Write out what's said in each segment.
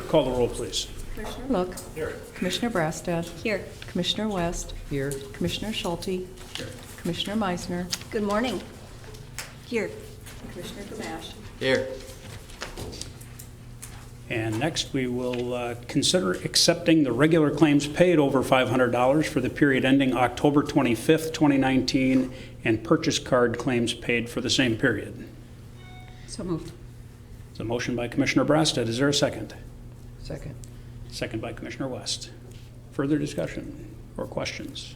Call the roll, please. Commissioner Look. Here. Commissioner Brassad. Here. Commissioner West. Here. Commissioner Schulte. Here. Commissioner Meisner. Good morning. Here. Commissioner Gamache. Here. And next, we will consider accepting the regular claims paid over $500 for the period ending October 25th, 2019, and purchase card claims paid for the same period. So moved. It's a motion by Commissioner Brassad. Is there a second? Second. Second by Commissioner West. Further discussion or questions?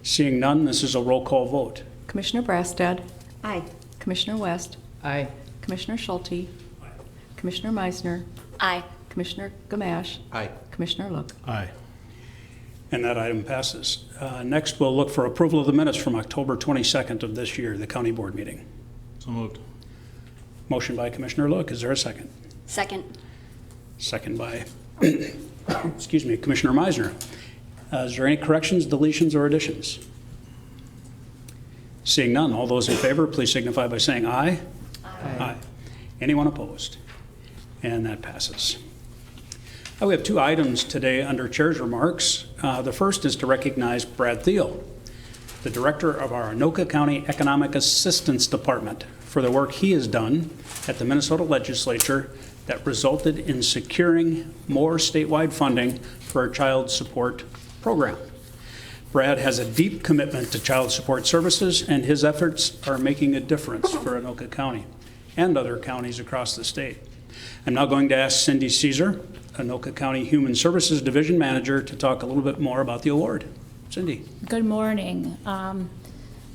Seeing none, this is a roll call vote. Commissioner Brassad. Aye. Commissioner West. Aye. Commissioner Schulte. Commissioner Meisner. Aye. Commissioner Gamache. Aye. Commissioner Look. Aye. And that item passes. Next, we'll look for approval of the minutes from October 22nd of this year, the county board meeting. So moved. Motion by Commissioner Look. Is there a second? Second. Second by, excuse me, Commissioner Meisner. Is there any corrections, deletions, or additions? Seeing none, all those in favor, please signify by saying aye. Aye. Anyone opposed? And that passes. We have two items today under Chair's remarks. The first is to recognize Brad Thiel, the Director of our Anoka County Economic Assistance Department, for the work he has done at the Minnesota Legislature that resulted in securing more statewide funding for our child support program. Brad has a deep commitment to child support services, and his efforts are making a difference for Anoka County and other counties across the state. I'm now going to ask Cindy Caesar, Anoka County Human Services Division Manager, to talk a little bit more about the award. Cindy. Good morning.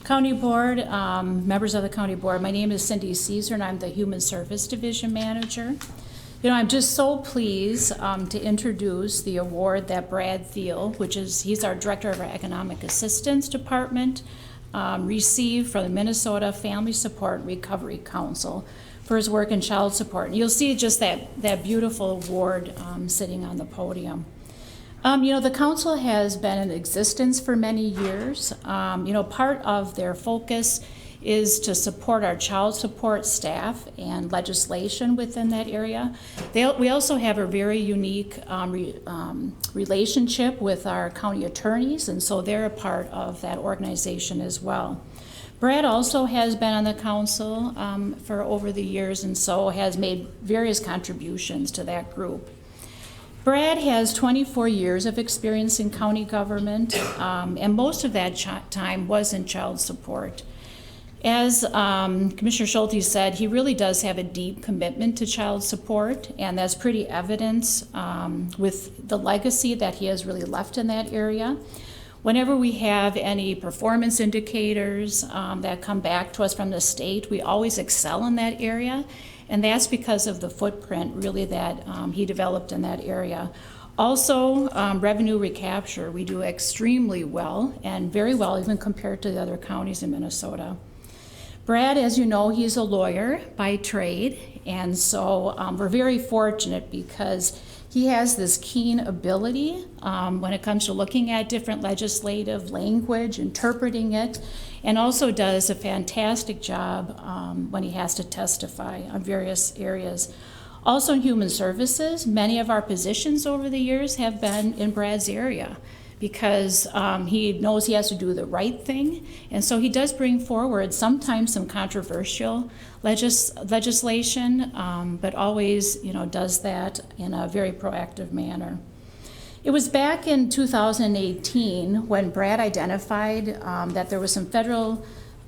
County Board, members of the County Board, my name is Cindy Caesar and I'm the Human Service Division Manager. You know, I'm just so pleased to introduce the award that Brad Thiel, he's our Director of our Economic Assistance Department, received from the Minnesota Family Support Recovery Council for his work in child support. And you'll see just that beautiful award sitting on the podium. You know, the council has been in existence for many years. You know, part of their focus is to support our child support staff and legislation within that area. We also have a very unique relationship with our county attorneys, and so they're a part of that organization as well. Brad also has been on the council for over the years, and so has made various contributions to that group. Brad has 24 years of experience in county government, and most of that time was in child support. As Commissioner Schulte said, he really does have a deep commitment to child support, and that's pretty evident with the legacy that he has really left in that area. Whenever we have any performance indicators that come back to us from the state, we always excel in that area, and that's because of the footprint really that he developed in that area. Also, revenue recapture, we do extremely well, and very well even compared to the other counties in Minnesota. Brad, as you know, he's a lawyer by trade, and so we're very fortunate because he has this keen ability when it comes to looking at different legislative language, interpreting it, and also does a fantastic job when he has to testify on various areas. Also in human services, many of our positions over the years have been in Brad's area, because he knows he has to do the right thing, and so he does bring forward sometimes some controversial legislation, but always, you know, does that in a very proactive manner. It was back in 2018 when Brad identified that there was some federal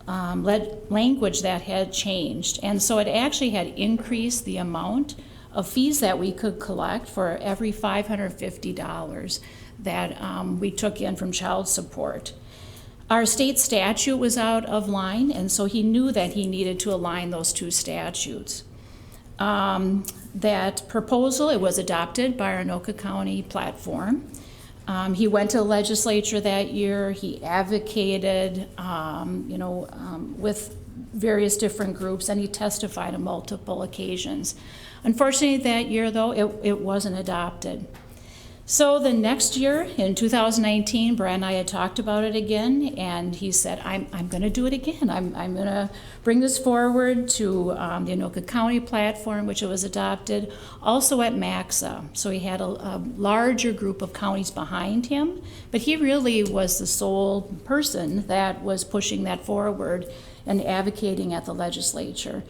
language that had changed, and so it actually had increased the amount of fees that we could collect for every $550 that we took in from child support. Our state statute was out of line, and so he knew that he needed to align those two statutes. That proposal, it was adopted by our Anoka County platform. He went to the legislature that year. He advocated, with various different groups, and he testified on multiple occasions. Unfortunately, that year, though, it wasn't adopted. So the next year, in 2019, Brad and I had talked about it again, and he said, I'm going to do it again. I'm going to bring this forward to the Anoka County platform, which it was adopted, also at MAXA. So he had a larger group of counties behind him, but he really was the sole person that was pushing that forward and advocating at the legislature.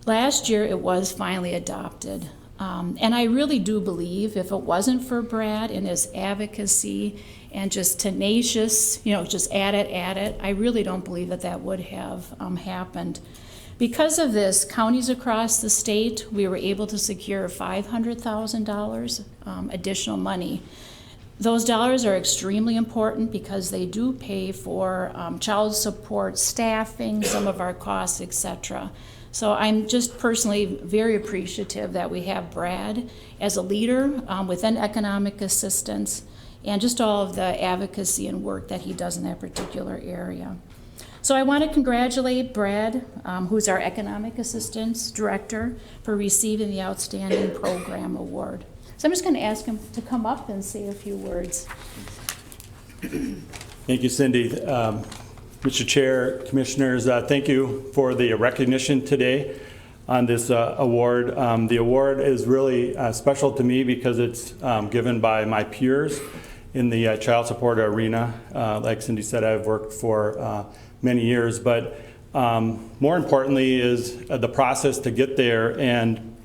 Last year, it was finally adopted. And I really do believe if it wasn't for Brad and his advocacy and just tenacious, just at it, I really don't believe that would have happened. Because of this, counties across the state, we were able to secure $500,000 additional money. Those dollars are extremely important because they do pay for child support, staffing, some of our costs, etc. So I'm just personally very appreciative that we have Brad as a leader within economic assistance and just all of the advocacy and work that he does in that particular area. So I want to congratulate Brad, who's our Economic Assistance Director, for receiving the Outstanding Program Award. So I'm just going to ask him to come up and say a few words. Thank you, Cindy. Mr. Chair, Commissioners, thank you for the recognition today on this award. The award is really special to me because it's given by my peers in the child support arena. Like Cindy said, I've worked for many years, but more importantly is the process to get there, and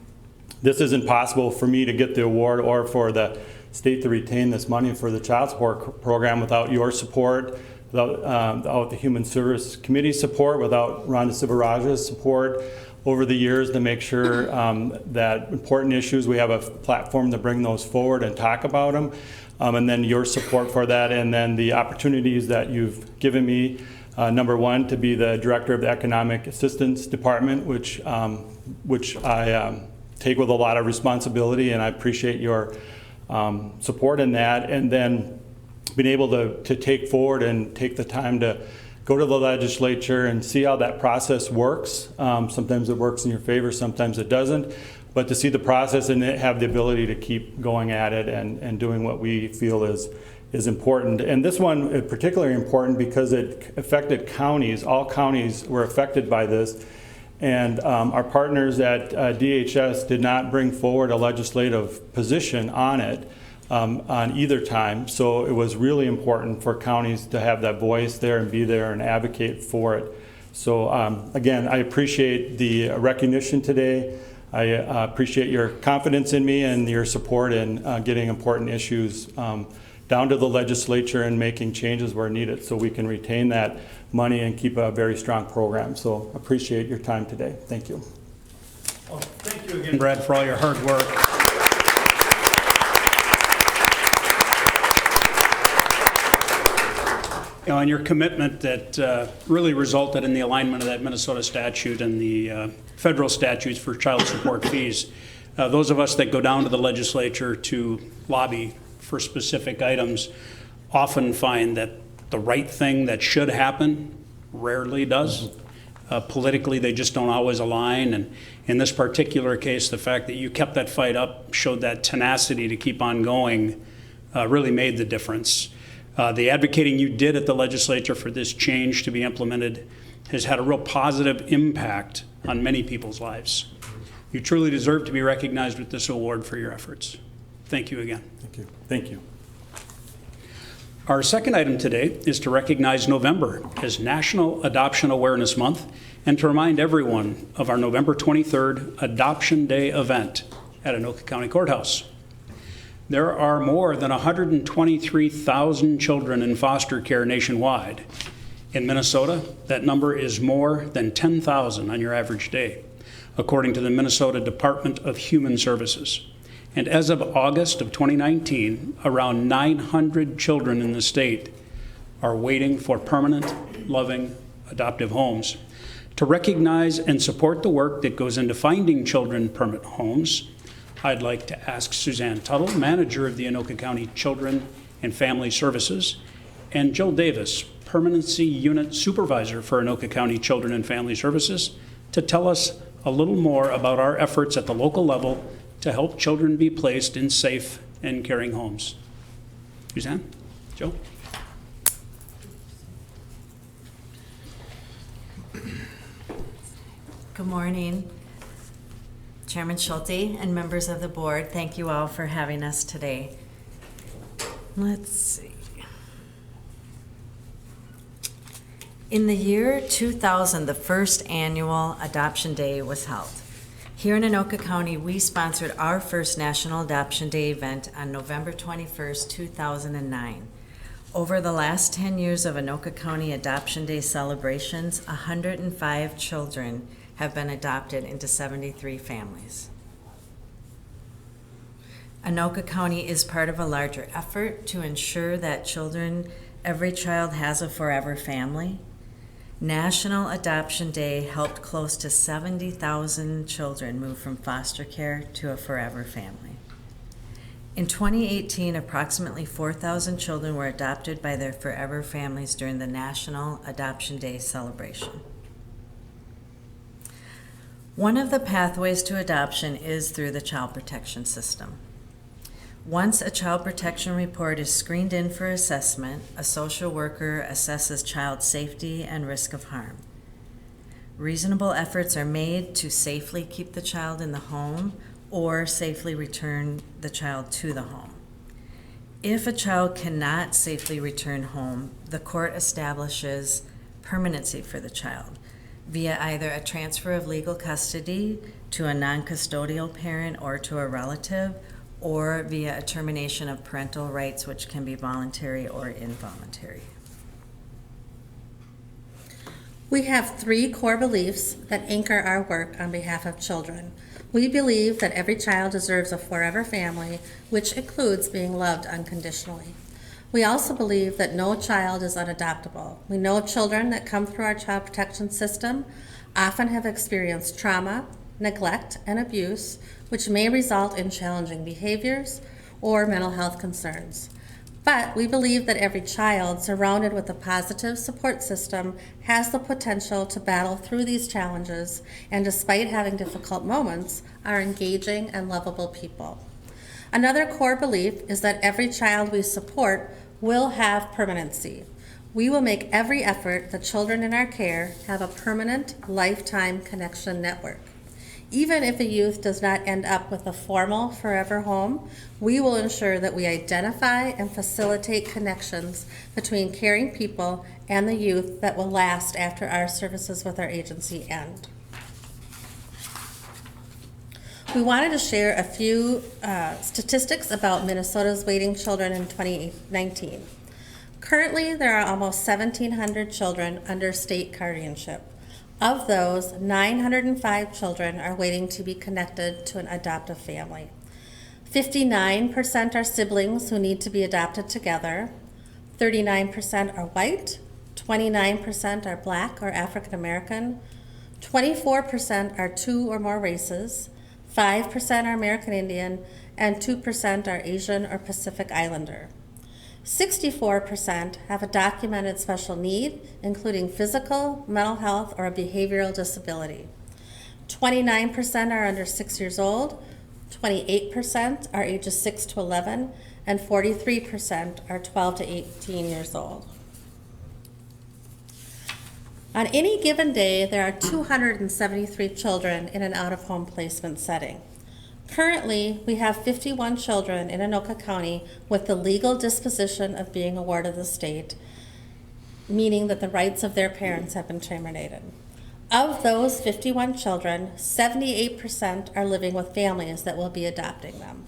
this isn't possible for me to get the award or for the state to retain this money for the child support program without your support, without the Human Service Committee support, without Rhonda Sivaraja's support over the years to make sure that important issues, we have a platform to bring those forward and talk about them, and then your support for that, and then the opportunities that you've given me. Number one, to be the director of the Economic Assistance Department, which I take with a lot of responsibility, and I appreciate your support in that. And then being able to take forward and take the time to go to the legislature and see how that process works. Sometimes it works in your favor, sometimes it doesn't. But to see the process and have the ability to keep going at it and doing what we feel is important. And this one is particularly important because it affected counties. All counties were affected by this. And our partners at DHS did not bring forward a legislative position on it on either time. So it was really important for counties to have that voice there and be there and advocate for it. So again, I appreciate the recognition today. I appreciate your confidence in me and your support in getting important issues down to the legislature and making changes where needed so we can retain that money and keep a very strong program. So appreciate your time today. Thank you. Well, thank you again, Brad, for all your hard work. And your commitment that really resulted in the alignment of that Minnesota statute and the federal statutes for child support fees. Those of us that go down to the legislature to lobby for specific items often find that the right thing that should happen rarely does. Politically, they just don't always align. And in this particular case, the fact that you kept that fight up, showed that tenacity to keep on going, really made the difference. The advocating you did at the legislature for this change to be implemented has had a real positive impact on many people's lives. You truly deserve to be recognized with this award for your efforts. Thank you again. Thank you. Thank you. Our second item today is to recognize November as National Adoption Awareness Month and to remind everyone of our November 23rd Adoption Day event at Anoka County Courthouse. There are more than 123,000 children in foster care nationwide. In Minnesota, that number is more than 10,000 on your average day, according to the Minnesota Department of Human Services. And as of August of 2019, around 900 children in the state are waiting for permanent, loving, adoptive homes. To recognize and support the work that goes into finding children permanent homes, I'd like to ask Suzanne Tuttle, manager of the Anoka County Children and Family Services, and Jill Davis, Permanency Unit Supervisor for Anoka County Children and Family Services, to tell us a little more about our efforts at the local level to help children be placed in safe and caring homes. Suzanne? Joe? Good morning, Chairman Schulte and members of the board. Thank you all for having us today. Let's see. In the year 2000, the first annual Adoption Day was held. Here in Anoka County, we sponsored our first National Adoption Day event on November 21st, 2009. Over the last 10 years of Anoka County Adoption Day celebrations, 105 children have been adopted into 73 families. Anoka County is part of a larger effort to ensure that every child has a forever family. National Adoption Day helped close to 70,000 children move from foster care to a forever family. In 2018, approximately 4,000 children were adopted by their forever families during the National Adoption Day celebration. One of the pathways to adoption is through the child protection system. Once a child protection report is screened in for assessment, a social worker assesses child safety and risk of harm. Reasonable efforts are made to safely keep the child in the home or safely return the child to the home. If a child cannot safely return home, the court establishes permanency for the child via either a transfer of legal custody to a non-custodial parent or to a relative, or via a termination of parental rights, which can be voluntary or involuntary. We have 3 core beliefs that anchor our work on behalf of children. We believe that every child deserves a forever family, which includes being loved unconditionally. We also believe that no child is unadoptable. We know children that come through our child protection system often have experienced trauma, neglect, and abuse, which may result in challenging behaviors or mental health concerns. But we believe that every child surrounded with a positive support system has the potential to battle through these challenges, and despite having difficult moments, are engaging and lovable people. Another core belief is that every child we support will have permanency. We will make every effort that children in our care have a permanent lifetime connection network. Even if a youth does not end up with a formal forever home, we will ensure that we identify and facilitate connections between caring people and the youth that will last after our services with our agency end. We wanted to share a few statistics about Minnesota's waiting children in 2019. Currently, there are almost 1,700 children under state guardianship. Of those, 905 children are waiting to be connected to an adoptive family. 59% are siblings who need to be adopted together. 39% are white. 29% are Black or African American. 24% are 2 or more races. 5% are American Indian, and 2% are Asian or Pacific Islander. 64% have a documented special need, including physical, mental health, or a behavioral disability. 29% are under 6 years old, 28% are ages 6 to 11, and 43% are 12 to 18 years old. On any given day, there are 273 children in an out-of-home placement setting. Currently, we have 51 children in Anoka County with the legal disposition of being a ward of the state, meaning that the rights of their parents have been terminated. Of those 51 children, 78% are living with families that will be adopting them.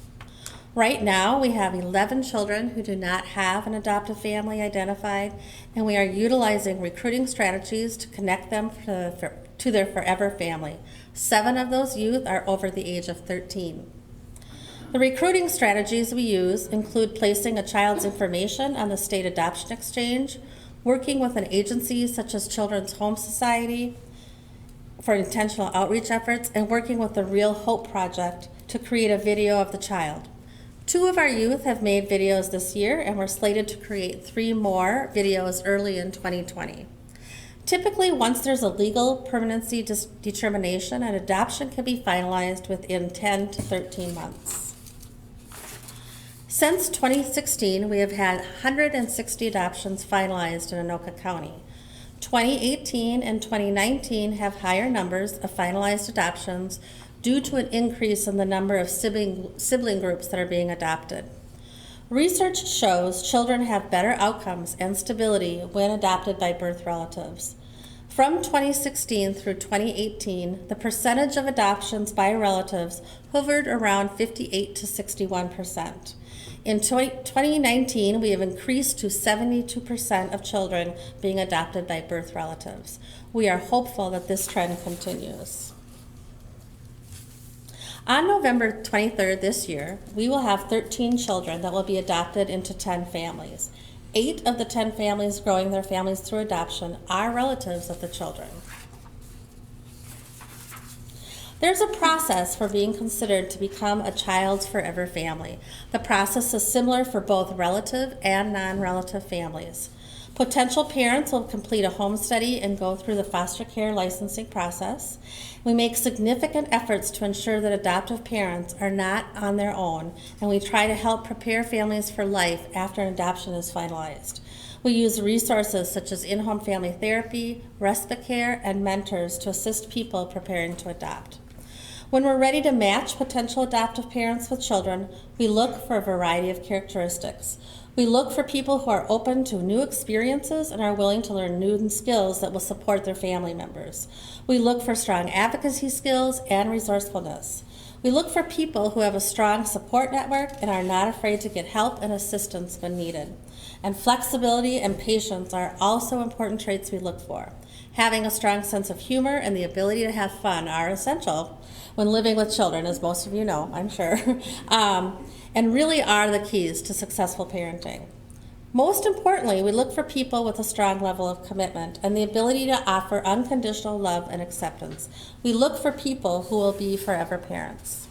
Right now, we have 11 children who do not have an adoptive family identified, and we are utilizing recruiting strategies to connect them to their forever family. 7 of those youth are over the age of 13. The recruiting strategies we use include placing a child's information on the state adoption exchange, working with an agency such as Children's Home Society for intentional outreach efforts, and working with the Real Hope Project to create a video of the child. 2 of our youth have made videos this year, and we're slated to create 3 more videos early in 2020. Typically, once there's a legal permanency determination, an adoption can be finalized within 10 to 13 months. Since 2016, we have had 160 adoptions finalized in Anoka County. 2018 and 2019 have higher numbers of finalized adoptions due to an increase in the number of sibling groups that are being adopted. Research shows children have better outcomes and stability when adopted by birth relatives. From 2016 through 2018, the percentage of adoptions by relatives hovered around 58 to 61%. In 2019, we have increased to 72% of children being adopted by birth relatives. We are hopeful that this trend continues. On November 23rd this year, we will have 13 children that will be adopted into 10 families. 8 of the 10 families growing their families through adoption are relatives of the children. There's a process for being considered to become a Child's Forever family. The process is similar for both relative and non-relative families. Potential parents will complete a home study and go through the foster care licensing process. We make significant efforts to ensure that adoptive parents are not on their own, and we try to help prepare families for life after an adoption is finalized. We use resources such as in-home family therapy, respite care, and mentors to assist people preparing to adopt. When we're ready to match potential adoptive parents with children, we look for a variety of characteristics. We look for people who are open to new experiences and are willing to learn new skills that will support their family members. We look for strong advocacy skills and resourcefulness. We look for people who have a strong support network and are not afraid to get help and assistance when needed. And flexibility and patience are also important traits we look for. Having a strong sense of humor and the ability to have fun are essential when living with children, as most of you know, I'm sure, and really are the keys to successful parenting. Most importantly, we look for people with a strong level of commitment and the ability to offer unconditional love and acceptance. We look for people who will be forever parents.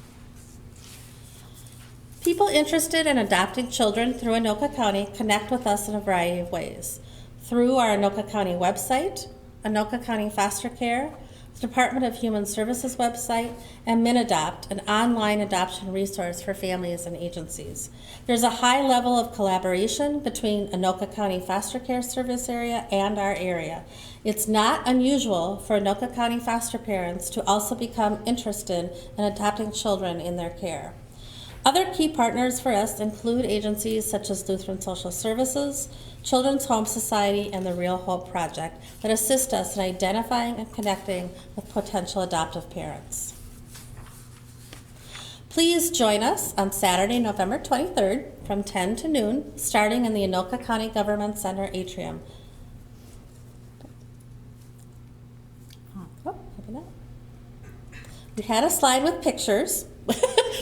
People interested in adopting children through Anoka County connect with us in a variety of ways. Through our Anoka County website, Anoka County Foster Care, the Department of Human Services website, and MinAdopt, an online adoption resource for families and agencies. There's a high level of collaboration between Anoka County Foster Care Service Area and our area. It's not unusual for Anoka County foster parents to also become interested in adopting children in their care. Other key partners for us include agencies such as Lutheran Social Services, Children's Home Society, and the Real Hope Project that assist us in identifying and connecting with potential adoptive parents. Please join us on Saturday, November 23rd from 10 to noon, starting in the Anoka County Government Center atrium. Oh, maybe not. We had a slide with pictures.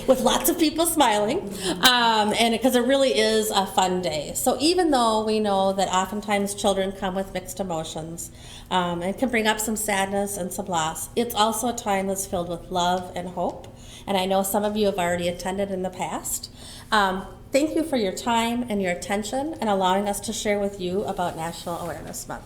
With lots of people smiling, and because it really is a fun day. So even though we know that oftentimes children come with mixed emotions and can bring up some sadness and some loss, it's also a time that's filled with love and hope. And I know some of you have already attended in the past. Thank you for your time and your attention and allowing us to share with you about National Awareness Month.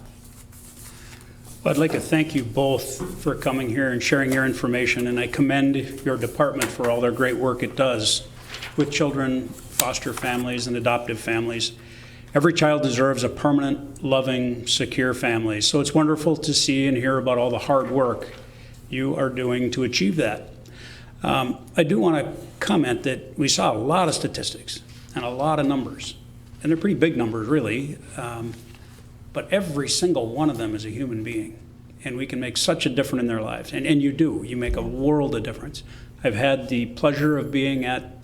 Well, I'd like to thank you both for coming here and sharing your information, and I commend your department for all their great work it does with children, foster families, and adoptive families. Every child deserves a permanent, loving, secure family, so it's wonderful to see and hear about all the hard work you are doing to achieve that. I do want to comment that we saw a lot of statistics and a lot of numbers, and they're pretty big numbers, really. But every single one of them is a human being, and we can make such a difference in their lives. And you do. You make a world of difference. I've had the pleasure of being at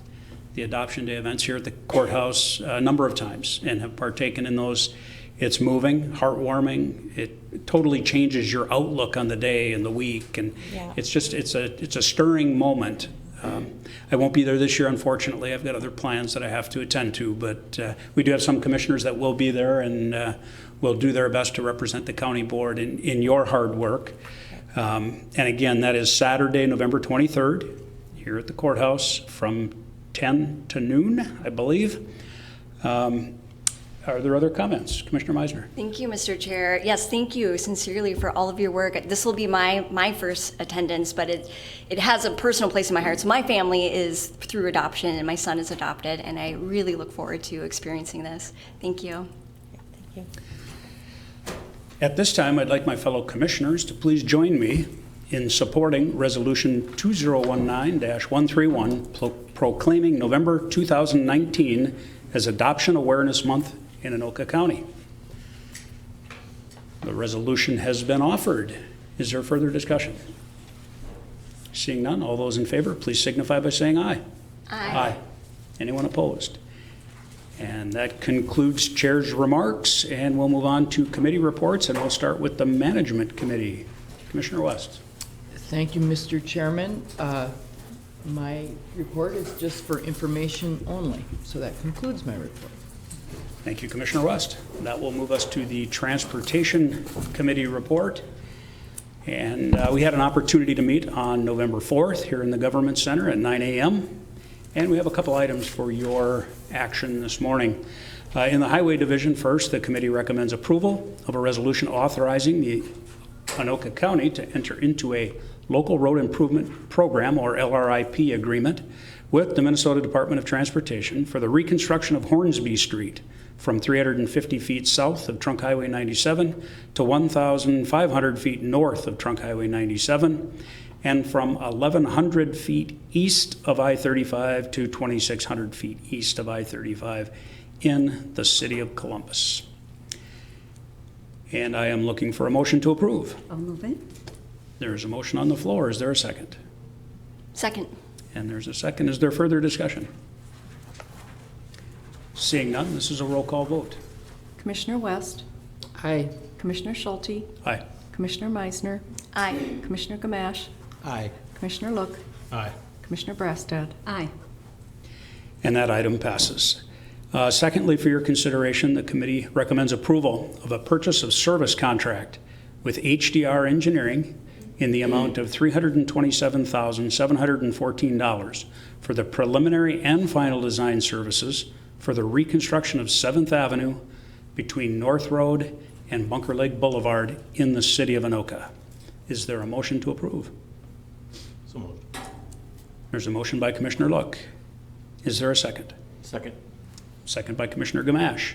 the Adoption Day events here at the courthouse a number of times and have partaken in those. It's moving, heartwarming. It totally changes your outlook on the day and the week, and it's a stirring moment. I won't be there this year, unfortunately. I've got other plans that I have to attend to, but we do have some commissioners that will be there and will do their best to represent the county board in your hard work. And again, that is Saturday, November 23rd, here at the courthouse from 10 to noon, I believe. Are there other comments? Commissioner Meisner? Thank you, Mr. Chair. Yes, thank you sincerely for all of your work. This will be my first attendance, but it has a personal place in my heart. So my family is through adoption, and my son is adopted, and I really look forward to experiencing this. Thank you. Thank you. At this time, I'd like my fellow commissioners to please join me in supporting Resolution 2019-131, proclaiming November 2019 as Adoption Awareness Month in Anoka County. The resolution has been offered. Is there further discussion? Seeing none, all those in favor, please signify by saying aye. Aye. Anyone opposed? And that concludes Chair's remarks, and we'll move on to committee reports, and we'll start with the Management Committee. Commissioner West. Thank you, Mr. Chairman. My report is just for information only, so that concludes my report. Thank you, Commissioner West. That will move us to the Transportation Committee report. And we had an opportunity to meet on November 4th here in the Government Center at 9 a.m. And we have a couple items for your action this morning. In the Highway Division, first, the committee recommends approval of a resolution authorizing the Anoka County to enter into a Local Road Improvement Program, or LRIP, agreement with the Minnesota Department of Transportation for the reconstruction of Hornsby Street from 350 feet south of Trunk Highway 97 to 1,500 feet north of Trunk Highway 97, and from 1,100 feet east of I-35 to 2,600 feet east of I-35 in the city of Columbus. And I am looking for a motion to approve. I'll move it. There's a motion on the floor. Is there a second? Second. And there's a second. Is there further discussion? Seeing none, this is a roll call vote. Commissioner West, Aye. Commissioner Schulte, Aye. Commissioner Meisner, Aye. Commissioner Gamache, Aye. Commissioner Look, Aye. Commissioner Brassad. Aye. And that item passes. Secondly, for your consideration, the committee recommends approval of a purchase of service contract with HDR Engineering in the amount of $327,714 for the preliminary and final design services for the reconstruction of 7th Avenue between North Road and Bunker Lake Boulevard in the city of Anoka. Is there a motion to approve? So moved. There's a motion by Commissioner Look. Is there a second? Second. Second by Commissioner Gamache.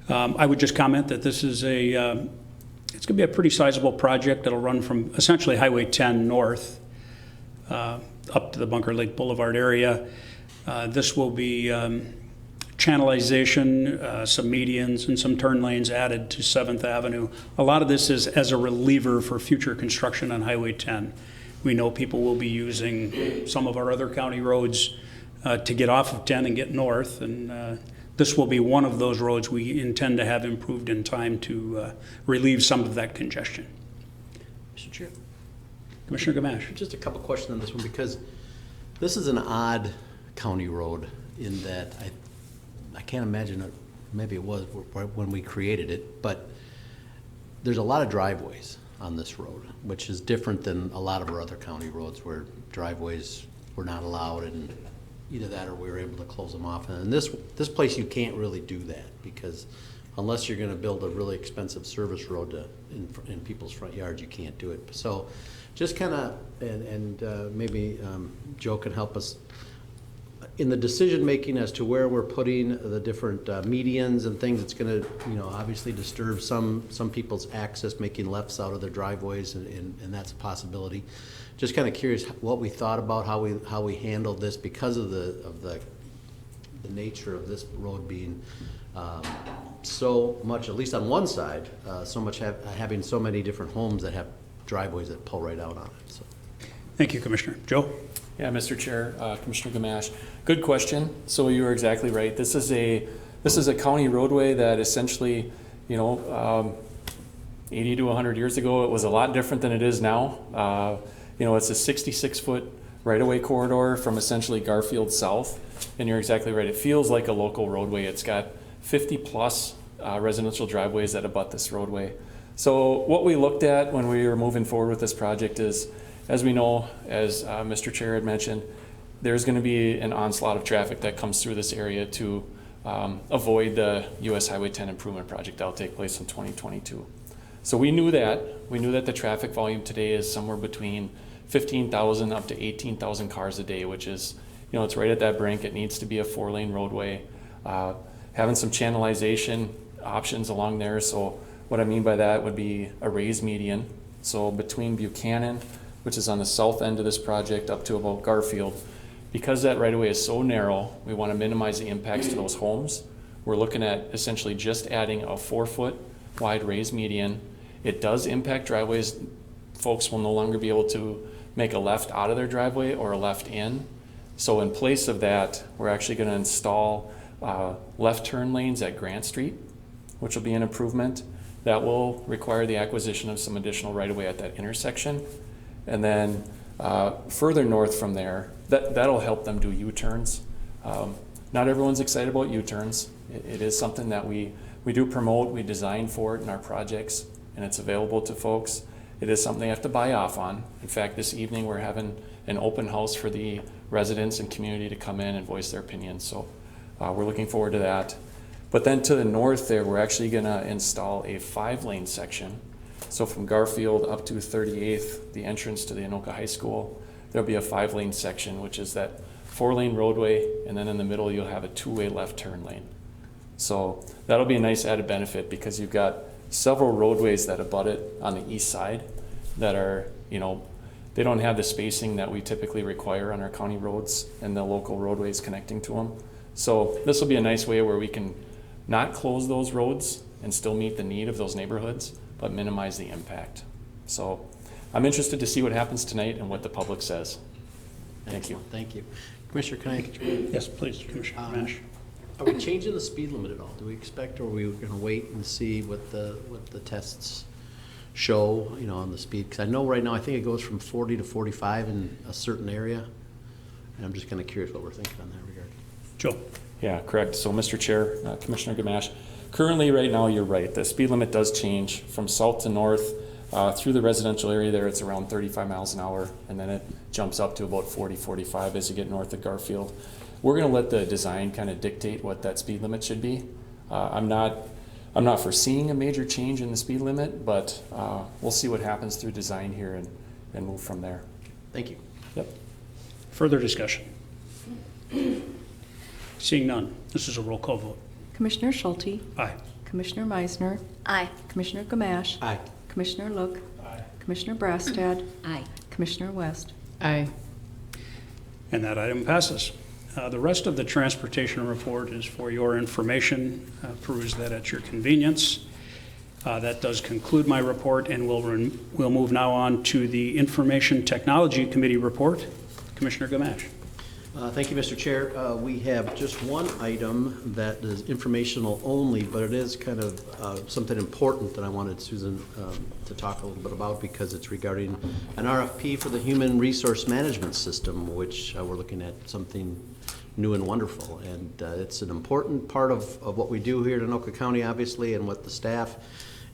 I would just comment that this is it's going to be a pretty sizable project that'll run from essentially Highway 10 north up to the Bunker Lake Boulevard area. This will be channelization, some medians and some turn lanes added to 7th Avenue. A lot of this is as a reliever for future construction on Highway 10. We know people will be using some of our other county roads to get off of 10 and get north, and this will be one of those roads we intend to have improved in time to relieve some of that congestion. Mr. Chair, Commissioner Gamache. just a couple questions on this one, because this is an odd county road in that I can't imagine it, maybe it was when we created it, but there's a lot of driveways on this road, which is different than a lot of our other county roads where driveways were not allowed, and either that or we were able to close them off. And in this place, you can't really do that, because unless you're gonna build a really expensive service road in people's front yards, you can't do it. So just kinda, and maybe Joe can help us in the decision-making as to where we're putting the different medians and things. It's gonna, obviously disturb some people's access, making lefts out of their driveways, and that's a possibility. Just kind of curious what we thought about how we handled this because of the nature of this road being so much, at least on one side, so much having so many different homes that have driveways that pull right out on it. So. Thank you, Commissioner. Joe? Yeah, Mr. Chair, Commissioner Gamache. Good question. So you were exactly right. This is a county roadway that essentially, 80 to 100 years ago, it was a lot different than it is now. It's a 66-foot right-of-way corridor from essentially Garfield south, and you're exactly right. It feels like a local roadway. It's got 50-plus residential driveways that abut this roadway. So what we looked at when we were moving forward with this project is, as we know, as Mr. Chair had mentioned, there's going to be an onslaught of traffic that comes through this area to avoid the US Highway 10 improvement project that will take place in 2022. So we knew that. We knew that the traffic volume today is somewhere between 15,000 up to 18,000 cars a day, which is, you know, it's right at that brink. It needs to be a 4-lane roadway. Having some channelization options along there. So what I mean by that would be a raised median. So between Buchanan, which is on the south end of this project, up to about Garfield, because that right of way is so narrow, we want to minimize the impacts to those homes. We're looking at essentially just adding a 4-foot wide raised median. It does impact driveways. Folks will no longer be able to make a left out of their driveway or a left in. So in place of that, we're actually going to install left turn lanes at Grant Street, which will be an improvement. That will require the acquisition of some additional right-of-way at that intersection. And then further north from there, that'll help them do U-turns. Not everyone's excited about U-turns. It is something that we do promote, we design for it in our projects, and it's available to folks. It is something they have to buy off on. In fact, this evening we're having an open house for the residents and community to come in and voice their opinions. So we're looking forward to that. But then to the north there, we're actually gonna install a 5-lane section. So from Garfield up to 38th, the entrance to the Anoka High School, there'll be a 5-lane section, which is that 4-lane roadway, and then in the middle you'll have a 2-way left turn lane. So that'll be a nice added benefit because you've got several roadways that abut it on the east side that are, you know, they don't have the spacing that we typically require on our county roads and the local roadways connecting to them. So this will be a nice way where we can not close those roads and still meet the need of those neighborhoods, but minimize the impact. So I'm interested to see what happens tonight and what the public says. Thank you. Thank you. Commissioner, can I? Yes, please, Commissioner Gamache. Are we changing the speed limit at all? Do we expect, or are we going to wait and see what the tests show, you know, on the speed? Because I know right now, I think it goes from 40 to 45 in a certain area. And I'm just kind of curious what we're thinking on that regard. Joe. Yeah, correct. So Mr. Chair, Commissioner Gamache, currently right now you're right. The speed limit does change from south to north. Through the residential area there, it's around 35 miles an hour, and then it jumps up to about 40, 45 as you get north of Garfield. We're going to let the design kind of dictate what that speed limit should be. I'm not foreseeing a major change in the speed limit, but we'll see what happens through design here and move from there. Thank you. Yep. Further discussion? Seeing none, this is a roll call vote. Commissioner Schulte, Aye. Commissioner Meisner, Aye. Commissioner Gamache, Aye. Commissioner Look, Commissioner Brassad, Aye. Commissioner West. Aye. And that item passes. The rest of the transportation report is for your information. Peruse that at your convenience. That does conclude my report, and we'll move now on to the Information Technology Committee report. Commissioner Gamache. Thank you, Mr. Chair. We have just one item that is informational only, but it is kind of something important that I wanted Susan to talk a little bit about because it's regarding an RFP for the Human Resource Management System, which we're looking at something new and wonderful. And it's an important part of what we do here in Anoka County, obviously, and what the staff,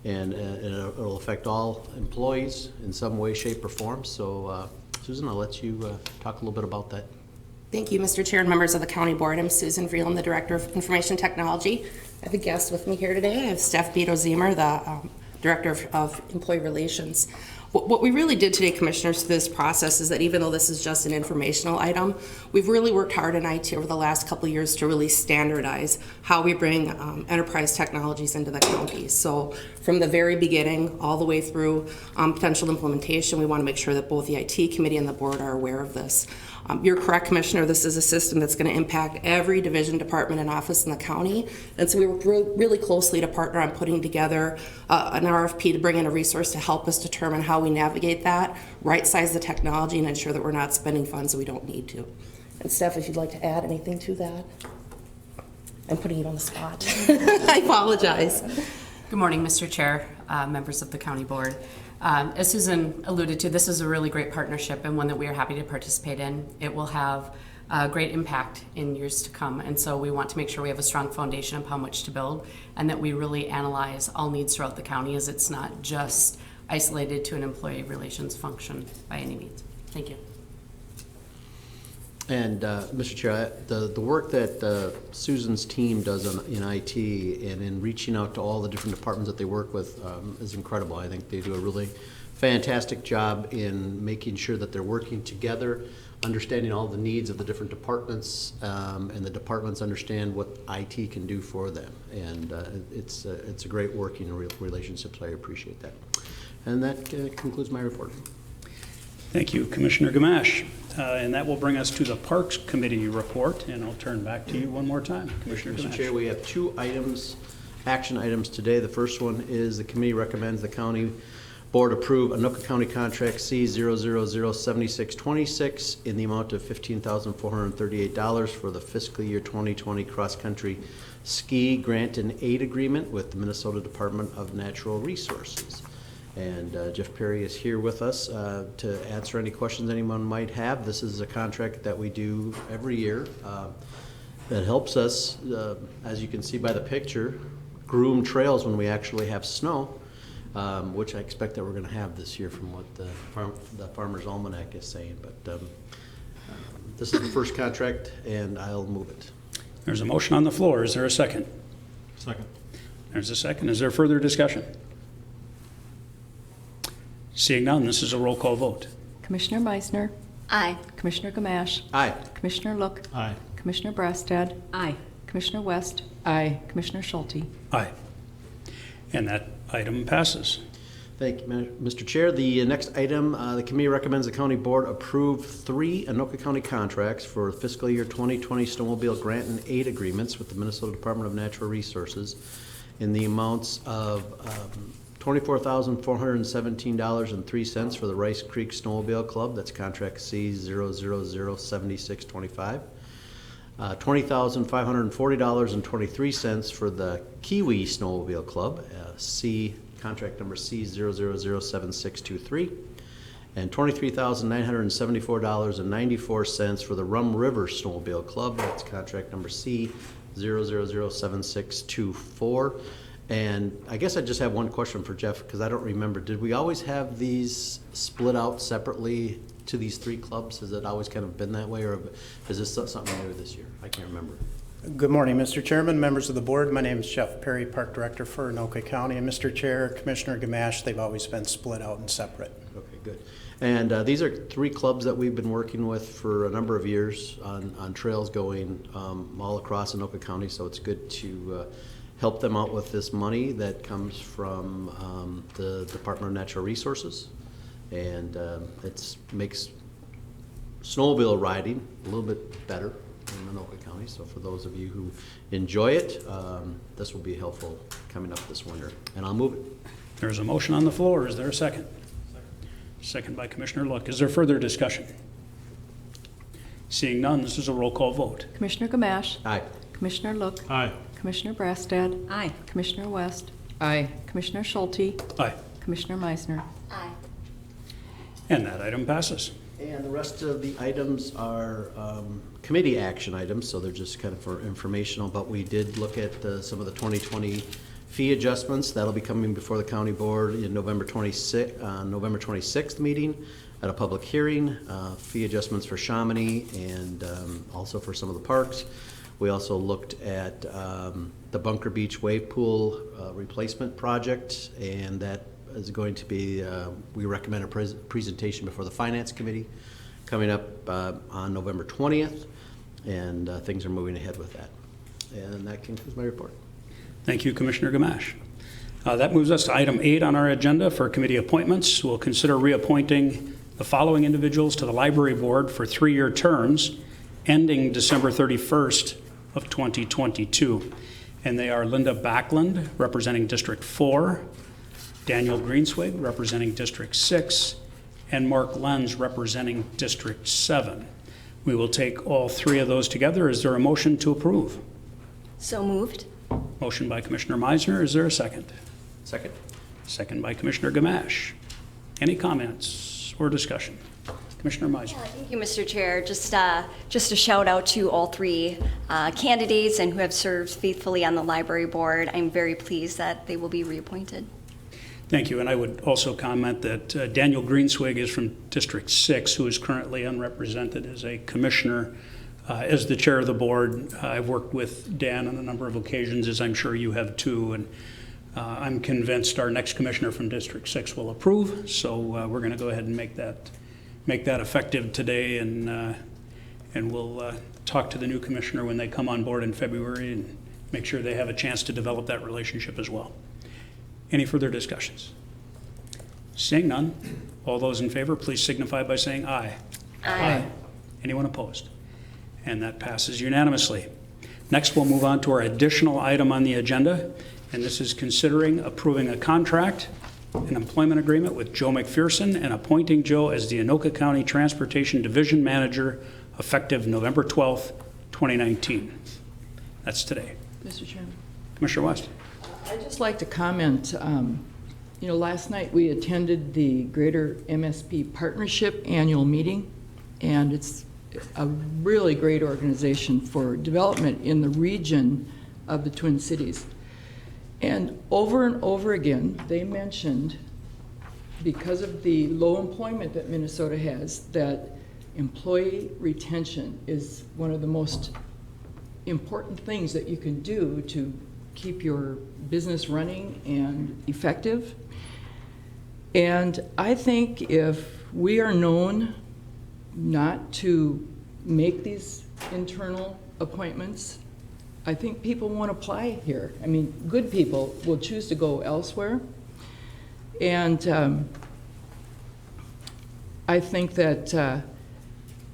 and it'll affect all employees in some way, shape, or form. So, Susan, I'll let you talk a little bit about that. Thank you, Mr. Chair and members of the County Board. I'm Susan Vreel. I'm the Director of Information Technology. I have a guest with me here today. I have Steph Beto-Ziemer, the Director of Employee Relations. What we really did today, Commissioners, through this process is that even though this is just an informational item, we've really worked hard in IT over the last couple of years to really standardize how we bring enterprise technologies into the county. So from the very beginning all the way through potential implementation, we want to make sure that both the IT committee and the board are aware of this. You're correct, Commissioner, this is a system that's going to impact every division, department, and office in the county. And so we worked really closely to partner on putting together an RFP to bring in a resource to help us determine how we navigate that, right-size the technology, and ensure that we're not spending funds that we don't need to. And Steph, if you'd like to add anything to that. I'm putting you on the spot. I apologize. Good morning, Mr. Chair, members of the County Board. As Susan alluded to, this is a really great partnership and one that we are happy to participate in. It will have a great impact in years to come, and so we want to make sure we have a strong foundation upon which to build and that we really analyze all needs throughout the county, as it's not just isolated to an employee relations function by any means. Thank you. And Mr. Chair, the work that Susan's team does in IT and in reaching out to all the different departments that they work with is incredible. I think they do a really fantastic job in making sure that they're working together, understanding all the needs of the different departments, and the departments understand what IT can do for them. And it's a great working relationship, so I appreciate that. And that concludes my report. Thank you, Commissioner Gamache. And that will bring us to the Parks Committee report, and I'll turn back to you one more time, Commissioner Mr. Gamache. Chair, we have two action items today. The first one is the committee recommends the county board approve Anoka County Contract C0007626 in the amount of $15,438 for the fiscal year 2020 cross-country ski grant and aid agreement with the Minnesota Department of Natural Resources. And Jeff Perry is here with us to answer any questions anyone might have. This is a contract that we do every year that helps us, as you can see by the picture, groom trails when we actually have snow, which I expect that we're going to have this year from what the Farmer's Almanac is saying. But this is the first contract, and I'll move it. There's a motion on the floor. Is there a second? Second. There's a second. Is there further discussion? Seeing none, this is a roll call vote. Commissioner Meisner, Aye. Commissioner Gamache, Aye. Commissioner Look, Aye. Commissioner Brassad, Aye. Commissioner West, Aye. Commissioner Schulte. Aye. And that item passes. Thank you, Mr. Chair. The next item, the committee recommends the county board approve 3 Anoka County contracts for fiscal year 2020 snowmobile grant and aid agreements with the Minnesota Department of Natural Resources in the amounts of $24,417.03 for the Rice Creek Snowmobile Club, that's contract C0007625. $20,540.23 for the Kiwi Snowmobile Club, contract number C0007623. And $23,974.94 for the Rum River Snowmobile Club, that's contract number C0007624. And I guess I just have one question for Jeff, because I don't remember. Did we always have these split out separately to these 3 clubs? Has it always kind of been that way, or is this something new this year? I can't remember. Good morning, Mr. Chairman, members of the board. My name is Jeff Perry, Park Director for Anoka County. And Mr. Chair, Commissioner Gamache, they've always been split out and separate. Okay, good. And these are 3 clubs that we've been working with for a number of years on trails going all across Anoka County, so it's good to help them out with this money that comes from the Department of Natural Resources. And it makes snowmobile riding a little bit better in Anoka County. So for those of you who enjoy it, this will be helpful coming up this winter. And I'll move it. There's a motion on the floor. Is there a second? Second by Commissioner Look. Is there further discussion? Seeing none, this is a roll call vote. Commissioner Gamache, Aye. Commissioner Look, Aye. Commissioner Brassad, Aye. Commissioner West, Aye. Commissioner Schulte, Aye. Commissioner Meisner. Aye. And that item passes. And the rest of the items are committee action items, so they're just kind of for informational, but we did look at some of the 2020 fee adjustments. That'll be coming before the county board in November 26th meeting at a public hearing. Fee adjustments for Chamonix and also for some of the parks. We also looked at the Bunker Beach Wave Pool replacement project, and that is going to be, we recommend a presentation before the Finance Committee coming up on November 20th, and things are moving ahead with that. And that concludes my report. Thank you, Commissioner Gamache. That moves us to item 8 on our agenda for committee appointments. We'll consider reappointing the following individuals to the Library Board for 3-year terms ending December 31st of 2022. And they are Linda Backlund, representing District 4, Daniel Greenswig, representing District 6, and Mark Lenz, representing District 7. We will take all 3 of those together. Is there a motion to approve? So moved. Motion by Commissioner Meisner. Is there a second? Second. Second by Commissioner Gamache. Any comments or discussion? Commissioner Meisner. Thank you, Mr. Chair. Just a shout out to all 3 candidates and who have served faithfully on the library board. I'm very pleased that they will be reappointed. Thank you, and I would also comment that Daniel Greenswig is from District 6, who is currently unrepresented as a commissioner. As the chair of the board, I've worked with Dan on a number of occasions, as I'm sure you have too, and I'm convinced our next commissioner from District 6 will approve, so we're going to go ahead and make that effective today, and we'll talk to the new commissioner when they come on board in February and make sure they have a chance to develop that relationship as well. Any further discussions? Seeing none, all those in favor, please signify by saying aye. Aye. Anyone opposed? And that passes unanimously. Next, we'll move on to our additional item on the agenda, and this is considering approving a contract, an employment agreement with Joe McPherson and appointing Joe as the Anoka County Transportation Division Manager effective November 12th, 2019. That's today. Mr. Chairman. Commissioner West. I'd just like to comment, last night we attended the Greater MSP Partnership Annual Meeting, and it's a really great organization for development in the region of the Twin Cities. And over again, they mentioned, because of the low employment that Minnesota has, that employee retention is one of the most important things that you can do to keep your business running and effective. And I think if we are known not to make these internal appointments, I think people won't apply here. I mean, good people will choose to go elsewhere. And I think that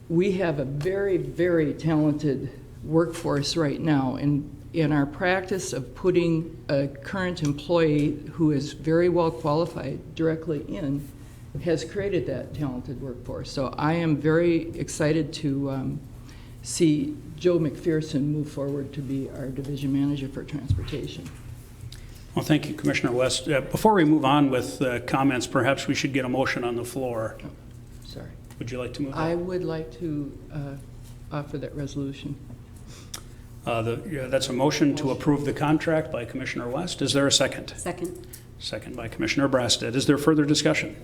we have a very, very talented workforce right now. And in our practice of putting a current employee who is very well qualified directly in, has created that talented workforce. So I am very excited to see Joe McPherson move forward to be our division manager for transportation. Well, thank you, Commissioner West. Before we move on with comments, perhaps we should get a motion on the floor. Oh, sorry. Would you like to move that? I would like to offer that resolution. That's a motion to approve the contract by Commissioner West. Is there a second? Second. Second by Commissioner Brasted. Is there further discussion?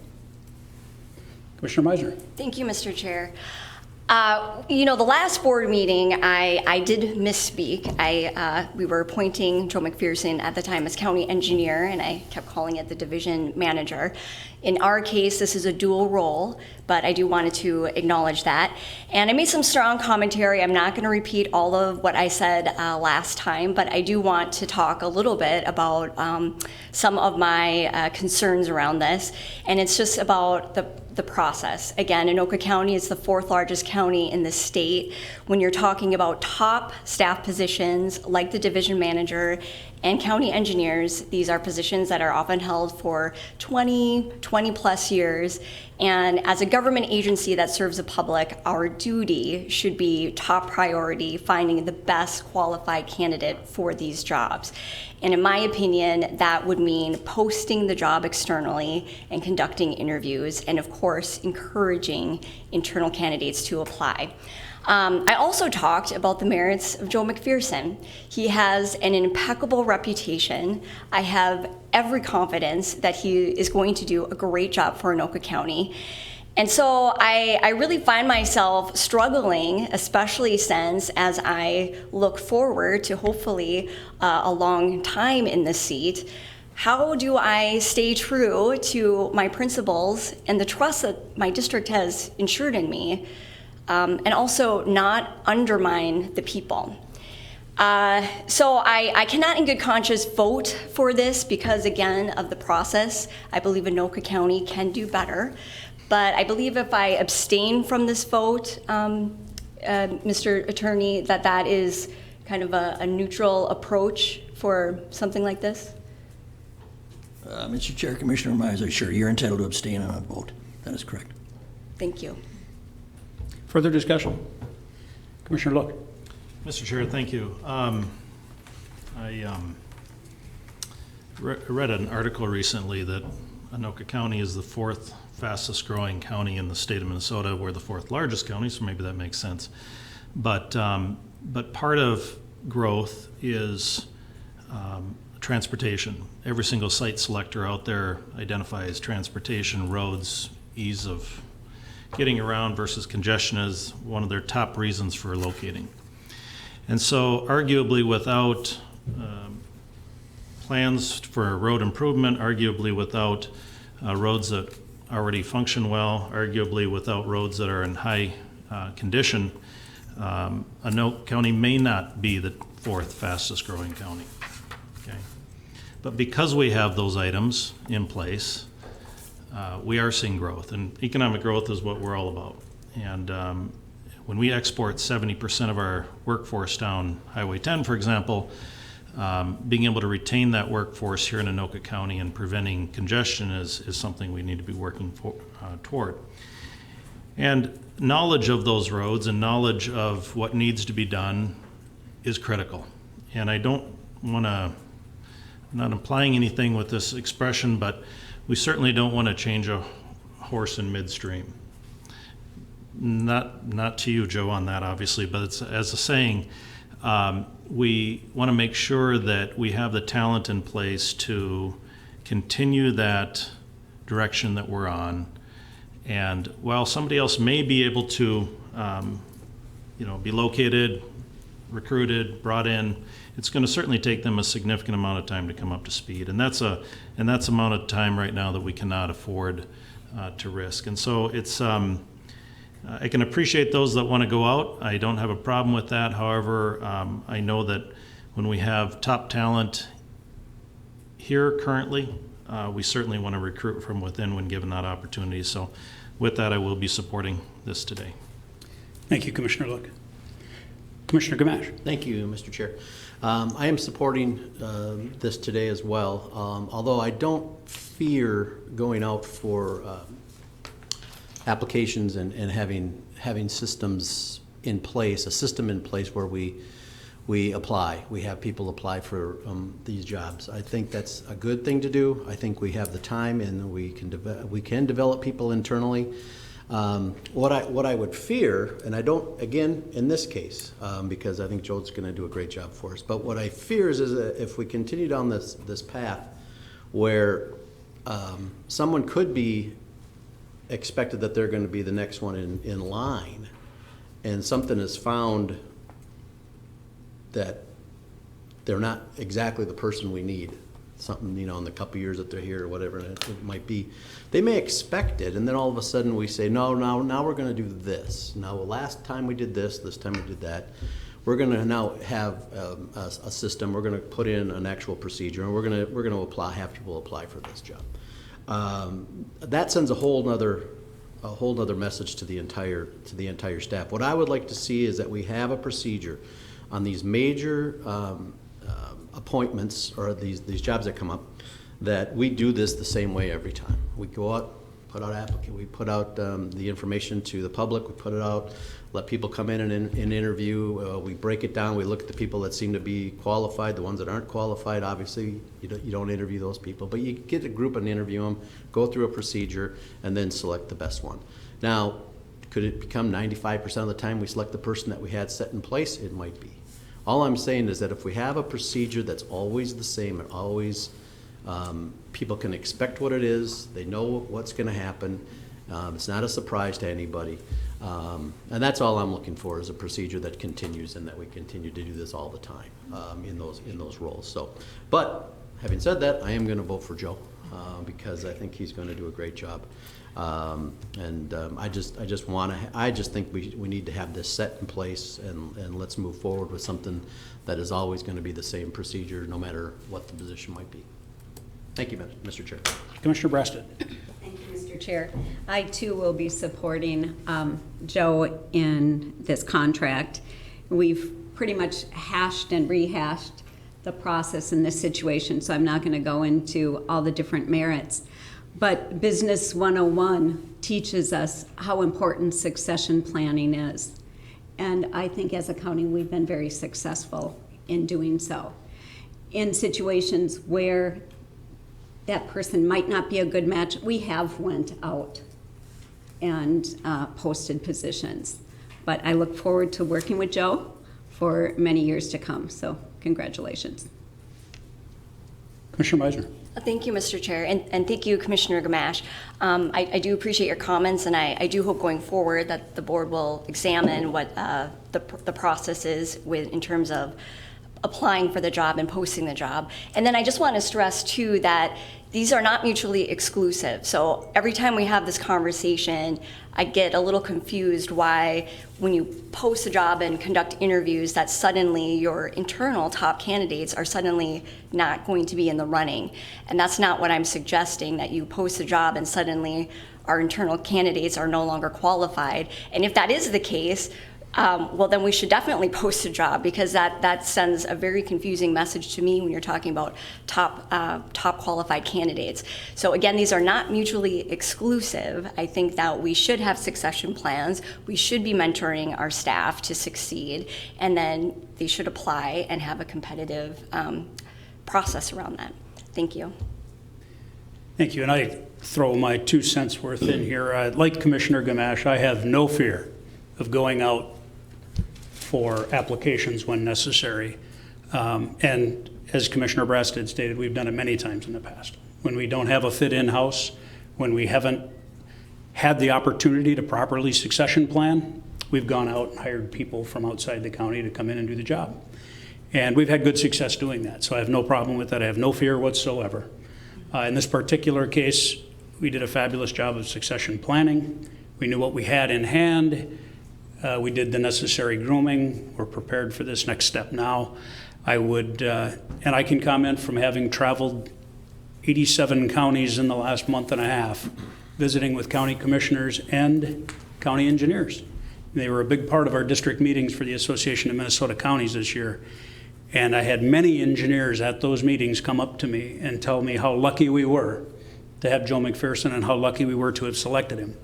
Commissioner Meisner. Thank you, Mr. Chair. The last board meeting, I did misspeak. We were appointing Joe McPherson at the time as county engineer, and I kept calling it the division manager. In our case, this is a dual role, but I do wanted to acknowledge that. And I made some strong commentary. I'm not going to repeat all of what I said last time, but I do want to talk a little bit about some of my concerns around this. And it's just about the process. Again, Anoka County is the 4th largest county in the state. When you're talking about top staff positions like the division manager and county engineers, these are positions that are often held for 20 plus years. And as a government agency that serves the public, our duty should be top priority, finding the best qualified candidate for these jobs. And in my opinion, that would mean posting the job externally and conducting interviews, and of course, encouraging internal candidates to apply. I also talked about the merits of Joe McPherson. He has an impeccable reputation. I have every confidence that he is going to do a great job for Anoka County. And so I really find myself struggling, especially since as I look forward to hopefully a long time in the seat, how do I stay true to my principles and the trust that my district has ensured in me, and also not undermine the people? So I cannot in good conscience vote for this because, again, of the process. I believe Anoka County can do better. But I believe if I abstain from this vote, Mr. Attorney, that is kind of a neutral approach for something like this? Mr. Chair, Commissioner Miser, sure, you're entitled to abstain on a vote. That is correct. Thank you. Further discussion? Commissioner Look. Mr. Chair, thank you. I read an article recently that Anoka County is the 4th fastest growing county in the state of Minnesota. We're the 4th largest county, so maybe that makes sense. But part of growth is transportation. Every single site selector out there identifies transportation, roads, ease of getting around versus congestion as one of their top reasons for locating. And so arguably without plans for road improvement, arguably without roads that already function well, arguably without roads that are in high condition, Anoka County may not be the 4th fastest growing county. Okay? But because we have those items in place, we are seeing growth, and economic growth is what we're all about. And when we export 70% of our workforce down Highway 10, for example, being able to retain that workforce here in Anoka County and preventing congestion is something we need to be working toward. And knowledge of those roads and knowledge of what needs to be done is critical. And I don't want to, I'm not implying anything with this expression, but we certainly don't want to change a horse in midstream. Not to you, Joe, on that, obviously, but it's, as a saying, we want to make sure that we have the talent in place to continue that direction that we're on. And while somebody else may be able to, be located, recruited, brought in, it's going to certainly take them a significant amount of time to come up to speed, and that's amount of time right now that we cannot afford to risk. And so it's I can appreciate those that want to go out. I don't have a problem with that. However, I know that when we have top talent here currently, we certainly want to recruit from within when given that opportunity. So with that, I will be supporting this today. Thank you, Commissioner Look. Commissioner Gamache. Thank you, Mr. Chair. I am supporting this today as well, although I don't fear going out for applications and having systems in place, a system in place where we apply. We have people apply for these jobs. I think that's a good thing to do. I think we have the time and we can develop people internally. What I would fear, and I don't, again, in this case, because I think Joe's going to do a great job for us, but what I fear is that if we continue down this path where someone could be expected that they're going to be the next one in line, and something is found that they're not exactly the person we need, something, in the couple years that they're here or whatever it might be, they may expect it, and then all of a sudden we say, no, now we're going to do this. Now, last time we did this time we did that. We're going to now have a system. We're going to put in an actual procedure, and we're going to have people apply for this job. That sends a whole nother message to the entire staff. What I would like to see is that we have a procedure on these major appointments or these jobs that come up, that we do this the same way every time. We go out, put out applicant, we put out the information to the public, we put it out, let people come in and interview, we break it down, we look at the people that seem to be qualified, the ones that aren't qualified, obviously you don't interview those people, but you get a group and interview them, go through a procedure, and then select the best one. Now, could it become 95% of the time we select the person that we had set in place? It might be. All I'm saying is that if we have a procedure that's always the same and always people can expect what it is, they know what's going to happen, it's not a surprise to anybody, and that's all I'm looking for, is a procedure that continues and that we continue to do this all the time in those roles. So, but having said that, I am going to vote for Joe because I think he's going to do a great job. I just think we need to have this set in place, and let's move forward with something that is always going to be the same procedure no matter what the position might be. Thank you, Mr. Chair. Commissioner Breasted. Thank you, Mr. Chair. I too will be supporting Joe in this contract. We've pretty much hashed and rehashed the process in this situation, so I'm not going to go into all the different merits. But Business 101 teaches us how important succession planning is. And I think as a county, we've been very successful in doing so. In situations where that person might not be a good match, we have went out and posted positions. But I look forward to working with Joe for many years to come. So congratulations. Commissioner Meisner. Thank you, Mr. Chair, and thank you, Commissioner Gamache. I do appreciate your comments, and I do hope going forward that the board will examine what the process is in terms of applying for the job and posting the job. And then I just want to stress, too, that these are not mutually exclusive. So every time we have this conversation, I get a little confused why when you post a job and conduct interviews that suddenly your internal top candidates are suddenly not going to be in the running. And that's not what I'm suggesting, that you post a job and suddenly our internal candidates are no longer qualified. And if that is the case, well, then we should definitely post a job, because that sends a very confusing message to me when you're talking about top qualified candidates. So again, these are not mutually exclusive. I think that we should have succession plans. We should be mentoring our staff to succeed, and then they should apply and have a competitive process around that. Thank you. Thank you. And I throw my 2 cents worth in here. Like Commissioner Gamache, I have no fear of going out for applications when necessary. And as Commissioner Brasted stated, we've done it many times in the past. When we don't have a fit in-house, when we haven't had the opportunity to properly succession plan, we've gone out and hired people from outside the county to come in and do the job. And we've had good success doing that, so I have no problem with that. I have no fear whatsoever. In this particular case, we did a fabulous job of succession planning. We knew what we had in hand. We did the necessary grooming. We're prepared for this next step now. I would, and I can comment from having traveled 87 counties in the last month and a half, visiting with county commissioners and county engineers. They were a big part of our district meetings for the Association of Minnesota Counties this year. And I had many engineers at those meetings come up to me and tell me how lucky we were to have Joe McPherson and how lucky we were to have selected him.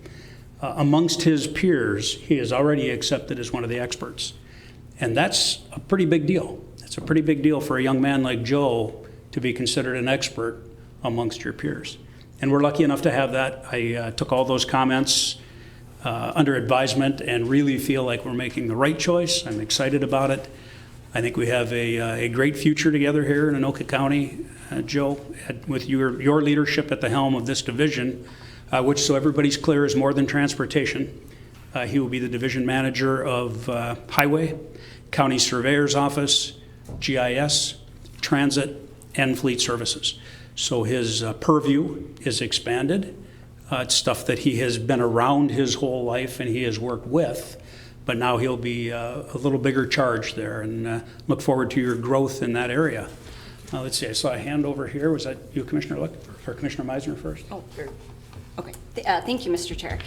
Amongst his peers, he is already accepted as one of the experts. And that's a pretty big deal. It's a pretty big deal for a young man like Joe to be considered an expert amongst your peers. And we're lucky enough to have that. I took all those comments under advisement and really feel like we're making the right choice. I'm excited about it. I think we have a great future together here in Anoka County. Joe, with your leadership at the helm of this division, which, so everybody's clear, is more than transportation. He will be the division manager of Highway, County Surveyor's Office, GIS, Transit, and Fleet Services. So his purview is expanded. It's stuff that he has been around his whole life and he has worked with, but now he'll be a little bigger charge there, and look forward to your growth in that area. Let's see, I saw a hand over here. Was that you, Commissioner Lick, or Commissioner Meisner first? Oh, sure. Okay, thank you, Mr. Chair.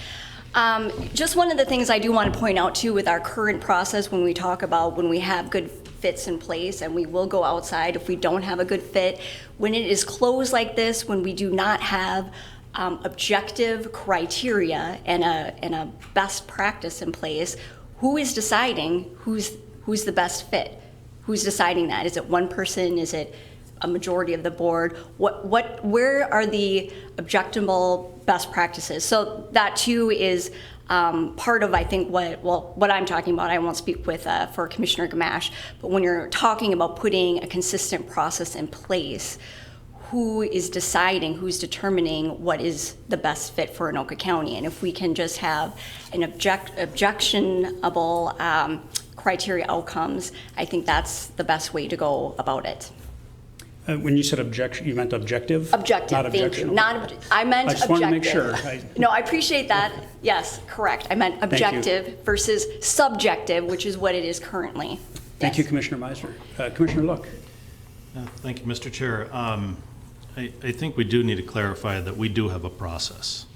Just one of the things I do want to point out too with our current process, when we talk about when we have good fits in place, and we will go outside if we don't have a good fit, when it is closed like this, when we do not have objective criteria and a best practice in place, who is deciding who's the best fit? Who's deciding that? Is it one person? Is it a majority of the board? Where are the objectable best practices? So that too is part of, I think, what I'm talking about. I won't speak with for Commissioner Gamache, but when you're talking about putting a consistent process in place, who is deciding, who's determining what is the best fit for Anoka County? And if we can just have an objectionable criteria outcomes, I think that's the best way to go about it. When you said objection, you meant objective? Objective, not thank you. objectionable? I meant objective. I just want to make sure. No, I appreciate that. Yes, correct. I meant objective versus subjective, which is what it is currently. Thank you, Commissioner Meisner. Commissioner Look. Thank you, Mr. Chair. I think we do need to clarify that we do have a process.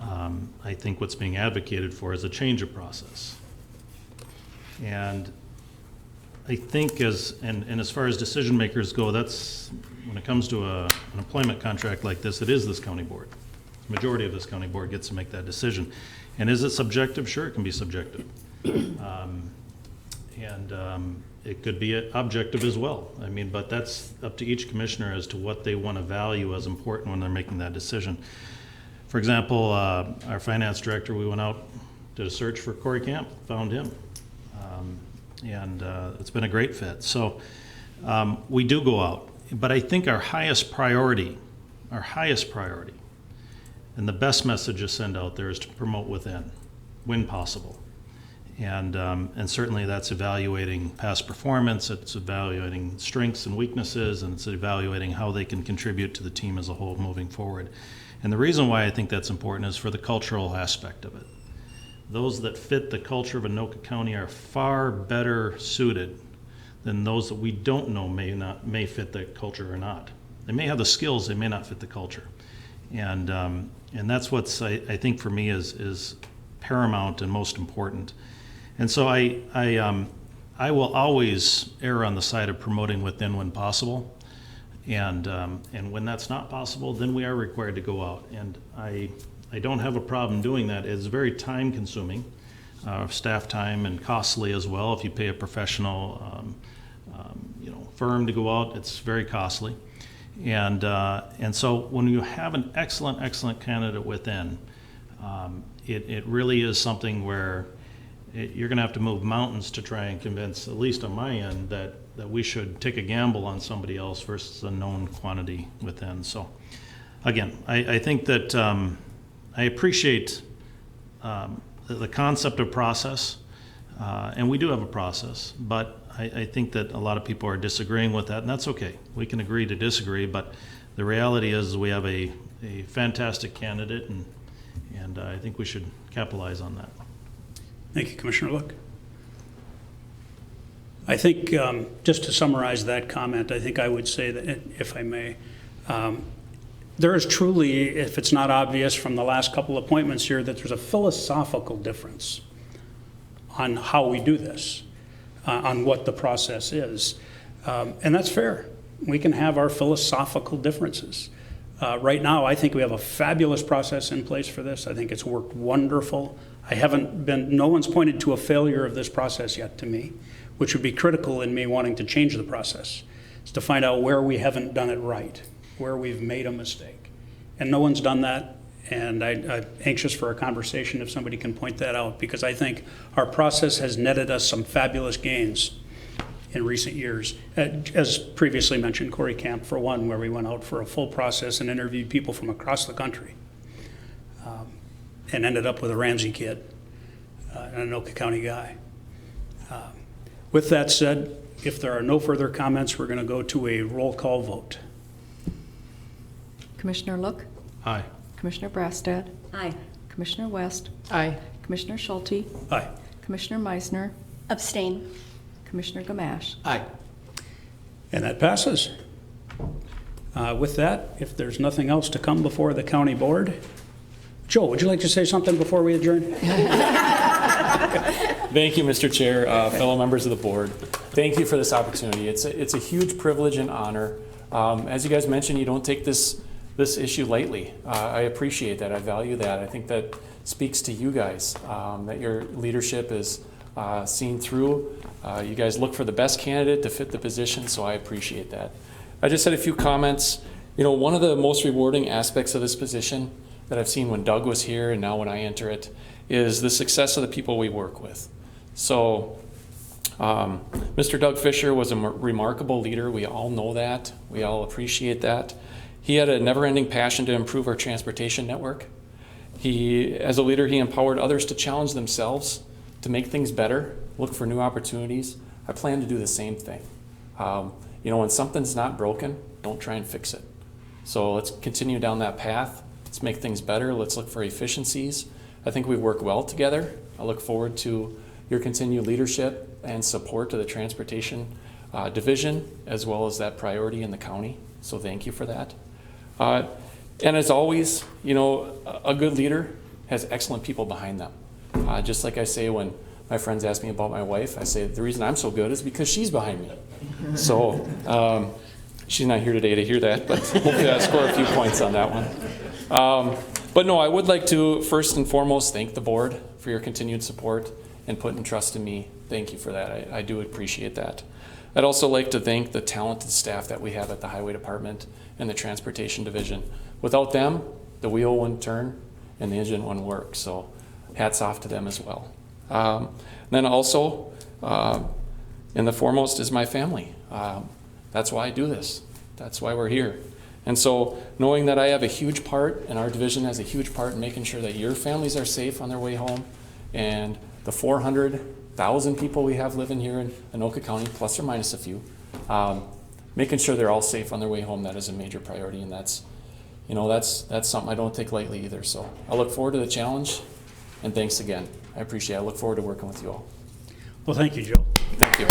I think what's being advocated for is a change of process. And I think as far as decision makers go, that's, when it comes to an employment contract like this, it is this county board. The majority of this county board gets to make that decision. And is it subjective? Sure, it can be subjective. It could be objective as well. I mean, but that's up to each commissioner as to what they want to value as important when they're making that decision. For example, our finance director, we went out, did a search for Corey Camp, found him. It's been a great fit. So we do go out But I think our highest priority, and the best message to send out there is to promote within, when possible. And certainly that's evaluating past performance, it's evaluating strengths and weaknesses, and it's evaluating how they can contribute to the team as a whole moving forward. And the reason why I think that's important is for the cultural aspect of it. Those that fit the culture of Anoka County are far better suited than those that we don't know may fit the culture or not. They may have the skills, they may not fit the culture. And that's what's, I think for me is paramount and most important. And so I will always err on the side of promoting within when possible. And when that's not possible, then we are required to go out. And I don't have a problem doing that. It's very time consuming, staff time, and costly as well. If you pay a professional firm to go out, it's very costly. And so when you have an excellent candidate within, it really is something where you're going to have to move mountains to try and convince, at least on my end, that we should take a gamble on somebody else versus a known quantity within. So again, I think that I appreciate the concept of process, and we do have a process, but I think that a lot of people are disagreeing with that, and that's okay. We can agree to disagree, but the reality is we have a fantastic candidate, and I think we should capitalize on that. Thank you, Commissioner Look. I think, just to summarize that comment, I think I would say that, if I may, there is truly, if it's not obvious from the last couple appointments here, that there's a philosophical difference on how we do this, on what the process is. And that's fair. We can have our philosophical differences. Right now, I think we have a fabulous process in place for this. I think it's worked wonderful. No one's pointed to a failure of this process yet to me, which would be critical in me wanting to change the process. It's to find out where we haven't done it right, where we've made a mistake. And no one's done that, and I'm anxious for a conversation if somebody can point that out, because I think our process has netted us some fabulous gains in recent years. As previously mentioned, Corey Camp, for one, where we went out for a full process and interviewed people from across the country, and ended up with a Ramsey kid, an Anoka County guy. With that said, if there are no further comments, we're going to go to a roll call vote. Commissioner Look, Aye. Commissioner Brastad, Aye. Commissioner West, Aye. Commissioner Schulte, Aye. Commissioner Meisner, Abstain. Commissioner Gamache. Aye. And that passes. With that, if there's nothing else to come before the county board, Joe, would you like to say something before we adjourn? Thank you, Mr. Chair, fellow members of the board. Thank you for this opportunity. It's a huge privilege and honor. As you guys mentioned, you don't take this issue lightly. I appreciate that. I value that. I think that speaks to you guys, that your leadership is seen through. You guys look for the best candidate to fit the position, so I appreciate that. I just had a few comments. One of the most rewarding aspects of this position that I've seen when Doug was here and now when I enter it is the success of the people we work with. So Mr. Doug Fisher was a remarkable leader. We all know that. We all appreciate that. He had a never-ending passion to improve our transportation network. As a leader, he empowered others to challenge themselves, to make things better, look for new opportunities. I plan to do the same thing. When something's not broken, don't try and fix it. So let's continue down that path. Let's make things better. Let's look for efficiencies. I think we work well together. I look forward to your continued leadership and support to the transportation division, as well as that priority in the county. So thank you for that. And as always, a good leader has excellent people behind them. Just like I say when my friends ask me about my wife, I say the reason I'm so good is because she's behind me. So she's not here today to hear that, but hopefully I score a few points on that one. But no, I would like to first and foremost thank the board for your continued support and putting trust in me. Thank you for that. I do appreciate that. I'd also like to thank the talented staff that we have at the Highway Department and the Transportation Division. Without them, the wheel wouldn't turn and the engine wouldn't work. So hats off to them as well. Then also, and the foremost is my family. That's why I do this. That's why we're here. And so knowing that I have a huge part and our division has a huge part in making sure that your families are safe on their way home, and the 400,000 people we have living here in Anoka County, plus or minus a few, making sure they're all safe on their way home, that is a major priority, and that's something I don't take lightly either. So I look forward to the challenge, and thanks again. I appreciate it. I look forward to working with you all. Well, thank you, Joe. Thank you.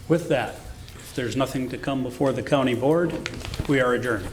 With that, if there's nothing to come before the county board, we are adjourned.